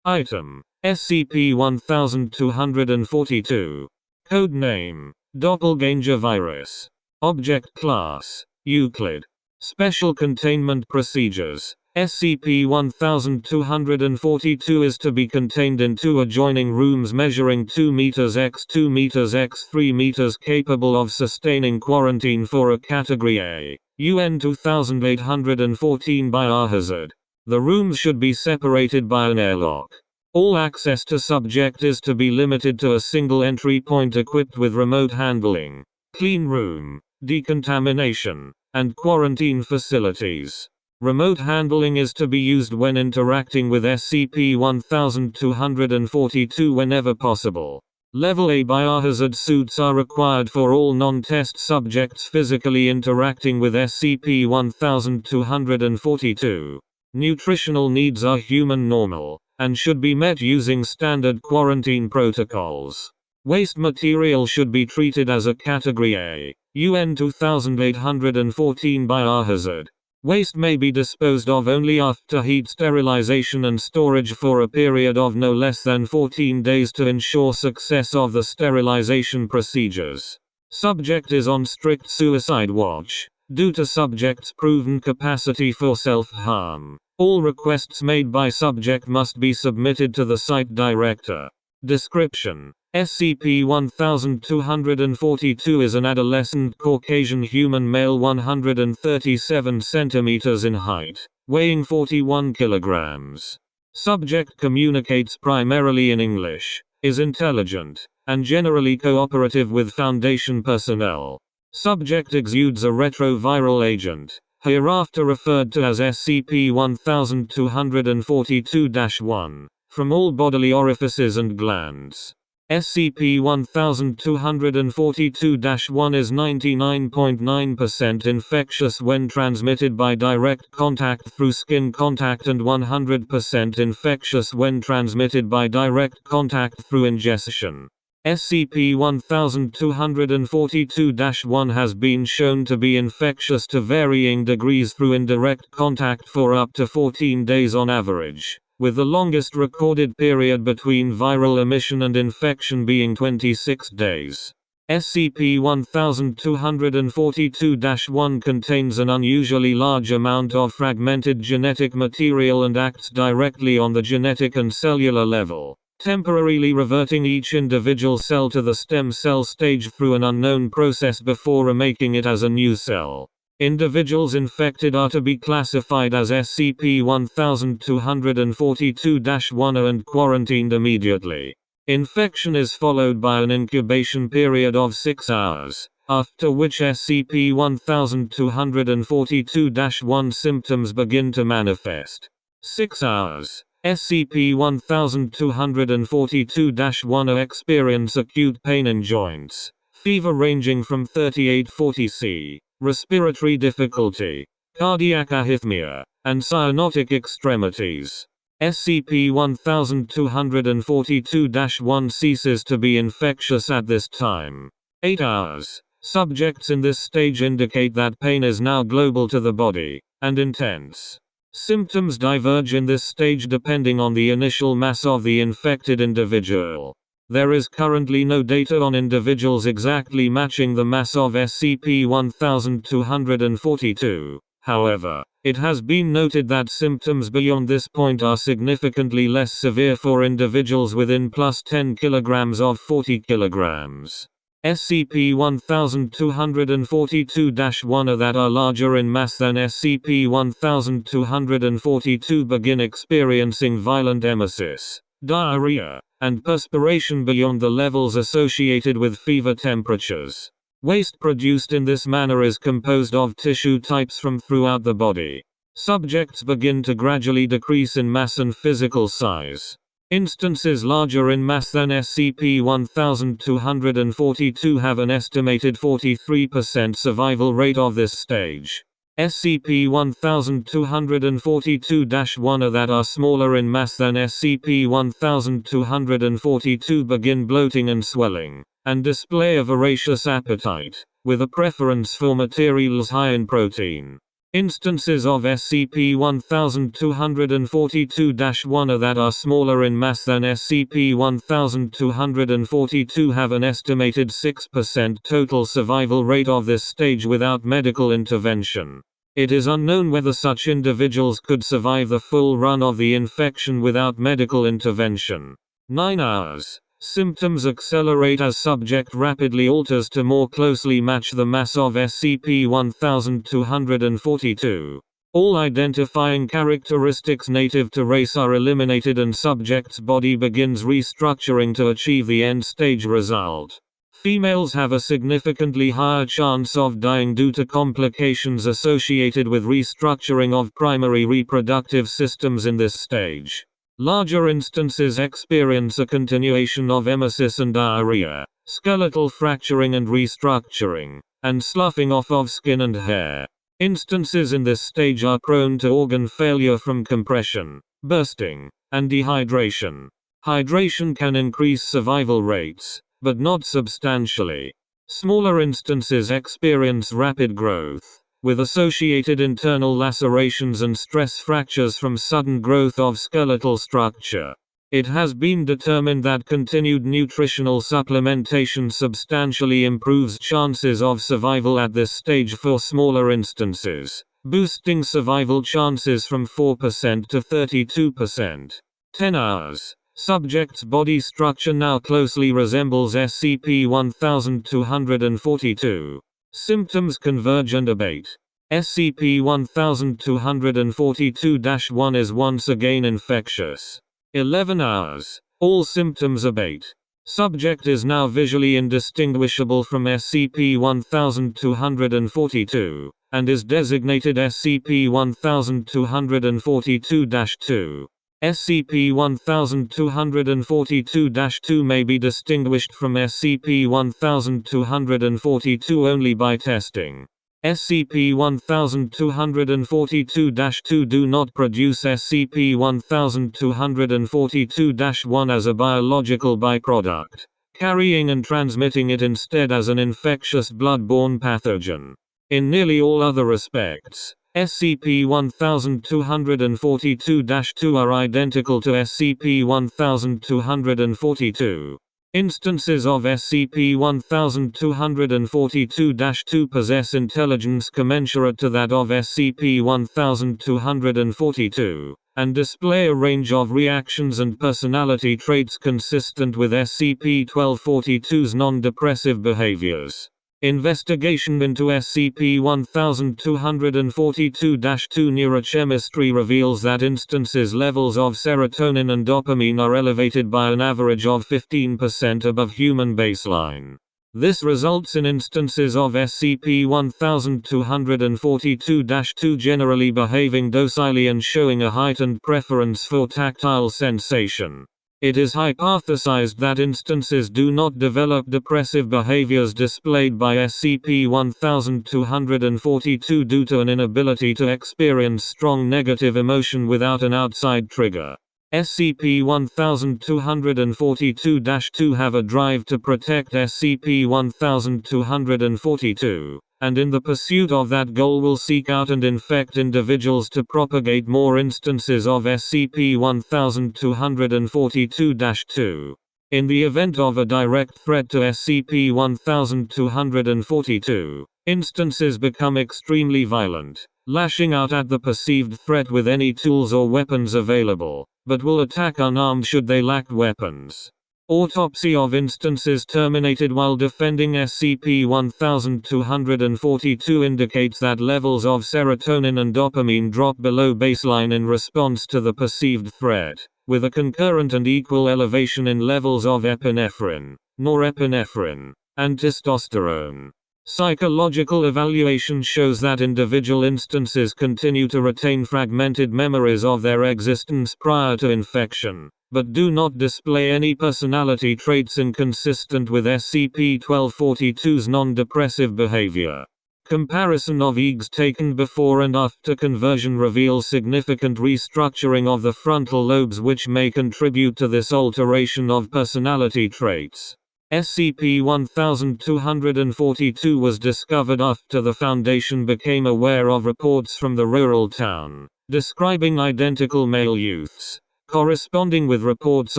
Item: SCP-1242. Code name: Doppelganger Virus. Object Class: Euclid. Special Containment Procedures: SCP-1242 is to be contained in 2 adjoining rooms measuring 2 meters x 2 meters x 3 meters, capable of sustaining quarantine for a Category A, UN 2814 biohazard. The rooms should be separated by an airlock. All access to subject is to be limited to a single entry point equipped with remote handling, clean room, decontamination, and quarantine facilities. Remote handling is to be used when interacting with SCP-1242 whenever possible. Level A biohazard suits are required for all non-test subjects physically interacting with SCP-1242. Nutritional needs are human normal, and should be met using standard quarantine protocols. Waste material should be treated as a Category A, UN 2814 biohazard. Waste may be disposed of only after heat sterilization and storage for a period of no less than 14 days to ensure success of the sterilization procedures. Subject is on strict suicide watch, due to subject's proven capacity for self-harm. All requests made by subject must be submitted to the site director. Description: SCP-1242 is an adolescent Caucasian human male 137 centimeters in height, weighing 41 kilograms. Subject communicates primarily in English, is intelligent, and generally cooperative with Foundation personnel. Subject exudes a retroviral agent, hereafter referred to as SCP-1242-1, from all bodily orifices and glands. SCP-1242-1 is 99.9% infectious when transmitted by direct contact through skin contact and 100% infectious when transmitted by direct contact through ingestion. SCP-1242-1 has been shown to be infectious to varying degrees through indirect contact for up to 14 days on average, with the longest recorded period between viral emission and infection being 26 days. SCP-1242-1 contains an unusually large amount of fragmented genetic material and acts directly on the genetic and cellular level, temporarily reverting each individual cell to the stem cell stage through an unknown process before remaking it as a new cell. Individuals infected are to be classified as SCP-1242-1 and quarantined immediately. Infection is followed by an incubation period of 6 hours, after which SCP-1242-1 symptoms begin to manifest. 6 hours. SCP-1242-1 experience acute pain in joints, fever ranging from 3840 C, respiratory difficulty, cardiac arrhythmia, and cyanotic extremities. SCP-1242-1 ceases to be infectious at this time. 8 hours. Subjects in this stage indicate that pain is now global to the body, and intense. Symptoms diverge in this stage depending on the initial mass of the infected individual. There is currently no data on individuals exactly matching the mass of SCP-1242. However, it has been noted that symptoms beyond this point are significantly less severe for individuals within plus 10 kilograms of 40 kilograms. SCP-1242-1 that are larger in mass than SCP-1242 begin experiencing violent emesis, diarrhea, and perspiration beyond the levels associated with fever temperatures. Waste produced in this manner is composed of tissue types from throughout the body. Subjects begin to gradually decrease in mass and physical size. Instances larger in mass than SCP-1242 have an estimated 43% survival rate of this stage. SCP-1242-1 that are smaller in mass than SCP-1242 begin bloating and swelling, and display a voracious appetite, with a preference for materials high in protein. Instances of SCP-1242-1 that are smaller in mass than SCP-1242 have an estimated 6% total survival rate of this stage without medical intervention. It is unknown whether such individuals could survive the full run of the infection without medical intervention. 9 hours. Symptoms accelerate as subject rapidly alters to more closely match the mass of SCP-1242. All identifying characteristics native to race are eliminated and subject's body begins restructuring to achieve the end-stage result. Females have a significantly higher chance of dying due to complications associated with restructuring of primary reproductive systems in this stage. Larger instances experience a continuation of emesis and diarrhea, skeletal fracturing and restructuring, and sloughing off of skin and hair. Instances in this stage are prone to organ failure from compression, bursting, and dehydration. Hydration can increase survival rates, but not substantially. Smaller instances experience rapid growth, with associated internal lacerations and stress fractures from sudden growth of skeletal structure. It has been determined that continued nutritional supplementation substantially improves chances of survival at this stage for smaller instances, boosting survival chances from 4% to 32%. 10 hours. Subject's body structure now closely resembles SCP-1242. Symptoms converge and abate. SCP-1242-1 is once again infectious. 11 hours. All symptoms abate. Subject is now visually indistinguishable from SCP-1242, and is designated SCP-1242-2. SCP-1242-2 may be distinguished from SCP-1242 only by testing. SCP-1242-2 do not produce SCP-1242-1 as a biological byproduct, carrying and transmitting it instead as an infectious blood-borne pathogen. In nearly all other respects, SCP-1242-2 are identical to SCP-1242. Instances of SCP-1242-2 possess intelligence commensurate to that of SCP-1242, and display a range of reactions and personality traits consistent with SCP-1242's non-depressive behaviors. Investigation into SCP-1242-2 neurochemistry reveals that instances levels of serotonin and dopamine are elevated by an average of 15% above human baseline. This results in instances of SCP-1242-2 generally behaving docilely and showing a heightened preference for tactile sensation. It is hypothesized that instances do not develop depressive behaviors displayed by SCP-1242 due to an inability to experience strong negative emotion without an outside trigger. SCP-1242-2 have a drive to protect SCP-1242, and in the pursuit of that goal will seek out and infect individuals to propagate more instances of SCP-1242-2. In the event of a direct threat to SCP-1242, instances become extremely violent, lashing out at the perceived threat with any tools or weapons available, but will attack unarmed should they lack weapons. Autopsy of instances terminated while defending SCP-1242 indicates that levels of serotonin and dopamine drop below baseline in response to the perceived threat, with a concurrent and equal elevation in levels of epinephrine, norepinephrine, and testosterone. Psychological evaluation shows that individual instances continue to retain fragmented memories of their existence prior to infection, but do not display any personality traits inconsistent with SCP-1242's non-depressive behavior. Comparison of EEGs taken before and after conversion reveals significant restructuring of the frontal lobes which may contribute to this alteration of personality traits. SCP-1242 was discovered after the Foundation became aware of reports from the rural town, describing identical male youths, corresponding with reports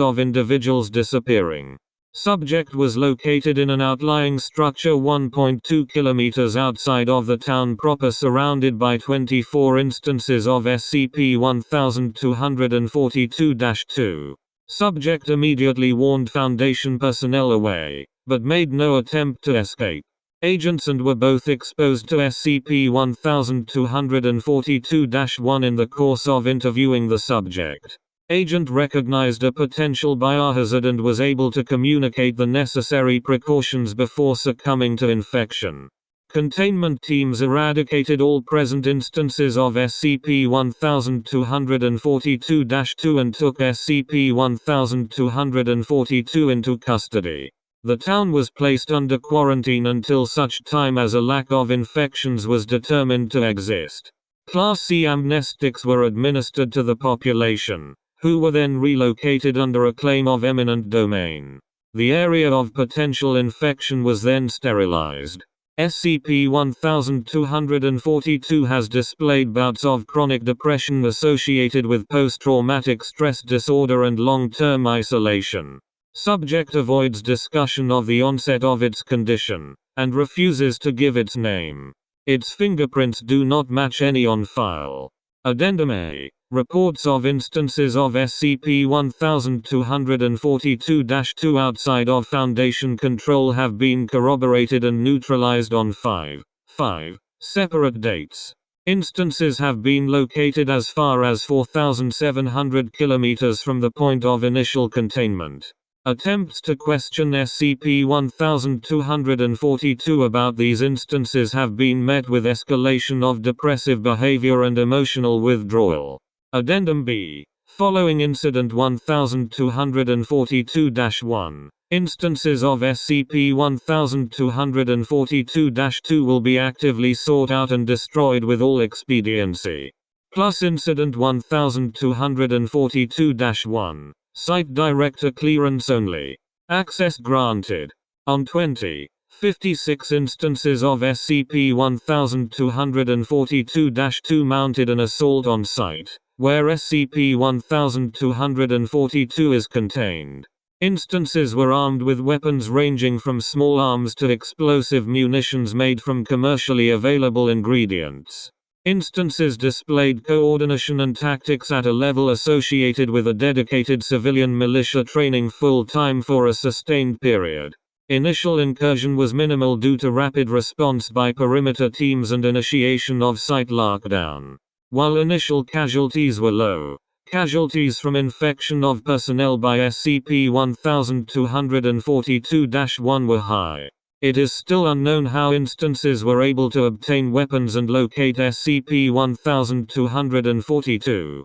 of individuals disappearing. Subject was located in an outlying structure 1.2 kilometers outside of the town proper, surrounded by 24 instances of SCP-1242-2. Subject immediately warned Foundation personnel away, but made no attempt to escape. Agents and were both exposed to SCP-1242-1 in the course of interviewing the subject. Agent recognized a potential biohazard and was able to communicate the necessary precautions before succumbing to infection. Containment teams eradicated all present instances of SCP-1242-2 and took SCP-1242 into custody. The town was placed under quarantine until such time as a lack of infections was determined to exist. Class C amnestics were administered to the population, who were then relocated under a claim of eminent domain. The area of potential infection was then sterilized. SCP-1242 has displayed bouts of chronic depression associated with post-traumatic stress disorder and long-term isolation. Subject avoids discussion of the onset of its condition, and refuses to give its name. Its fingerprints do not match any on file. Addendum A. Reports of instances of SCP-1242-2 outside of Foundation control have been corroborated and neutralized on 5 separate dates. Instances have been located as far as 4,700 kilometers from the point of initial containment. Attempts to question SCP-1242 about these instances have been met with escalation of depressive behavior and emotional withdrawal. Addendum B. Following Incident 1242-1, instances of SCP-1242-2 will be actively sought out and destroyed with all expediency. Plus Incident 1242-1. Site Director clearance only. Access granted. On 56 instances of SCP-1242-2 mounted an assault on site, where SCP-1242 is contained. Instances were armed with weapons ranging from small arms to explosive munitions made from commercially available ingredients. Instances displayed coordination and tactics at a level associated with a dedicated civilian militia training full-time for a sustained period. Initial incursion was minimal due to rapid response by perimeter teams and initiation of site lockdown. While initial casualties were low, casualties from infection of personnel by SCP-1242-1 were high. It is still unknown how instances were able to obtain weapons and locate SCP-1242.